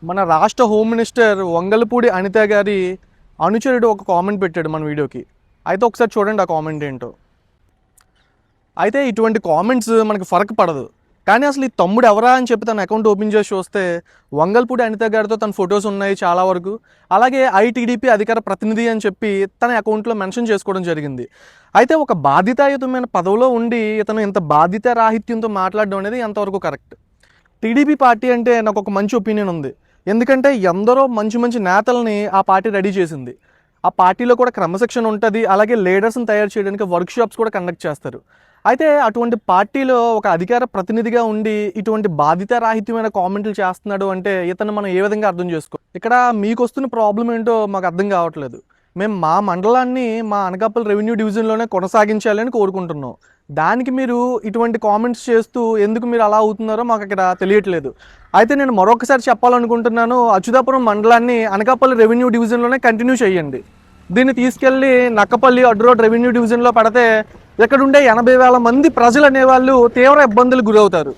మన రాష్ట్ర home minister Vangalapudi Anitha గారి అనుచరుడు ఒక కామెంట్ పెట్టాడు మన వీడియోకి. అయితే ఒకసారి చూడండి ఆ కామెంట్ ఏంటో. అయితే ఇటువంటి కామెంట్స్ మనకు ఫరక్ పడదు, కానీ అసలు ఈ తమ్ముడు ఎవరా అని చెప్పి తన అకౌంట్ ఓపెన్ చేసి చూస్తే వంగలపూడి అనిత గారితో తన ఫొటోస్ ఉన్నాయి చాలా వరకు. అలాగే ఐటీడీపీ అధికార ప్రతినిధి అని చెప్పి తన అకౌంట్లో మెన్షన్ చేసుకోవడం జరిగింది. అయితే ఒక బాధ్యతాయుతమైన పదవిలో ఉండి ఇతను ఇంత బాధ్యత రాహిత్యంతో మాట్లాడడం అనేది ఎంతవరకు కరెక్ట్? టీడీపీ పార్టీ అంటే నాకు ఒక మంచి ఒపీనియన్ ఉంది, ఎందుకంటే ఎందరో మంచి మంచి నేతల్ని ఆ పార్టీ రెడీ చేసింది. ఆ పార్టీలో కూడా క్రమశిక్షణ ఉంటుంది, అలాగే లీడర్స్ని తయారు చేయడానికి వర్క్షాప్స్ కూడా కండక్ట్ చేస్తారు. అయితే అటువంటి పార్టీలో ఒక అధికార ప్రతినిధిగా ఉండి ఇటువంటి బాధ్యతారాహిత్యమైన కామెంట్లు చేస్తున్నాడు అంటే ఇతను మనం ఏ విధంగా అర్థం చేసుకో. ఇక్కడ మీకు వస్తున్న ప్రాబ్లం ఏంటో మాకు అర్థం కావట్లేదు. మేము మా మండలాన్ని మా అనకాపల్లి రెవెన్యూ డివిజన్లోనే కొనసాగించాలని కోరుకుంటున్నాం. దానికి మీరు ఇటువంటి కామెంట్స్ చేస్తూ ఎందుకు మీరు అలా అవుతున్నారో మాకు ఇక్కడ తెలియట్లేదు. అయితే నేను మరొకసారి చెప్పాలనుకుంటున్నాను, అచ్యుతాపురం మండలాన్ని అనకాపల్లి రెవెన్యూ డివిజన్లోనే కంటిన్యూ చేయండి. దీన్ని తీసుకెళ్ళి నక్కపల్లి అడ్డు రోడ్ రెవెన్యూ డివిజన్లో పడితే ఇక్కడ ఉండే 80,000 మంది ప్రజలు అనేవాళ్ళు తీవ్ర ఇబ్బందులు గురవుతారు.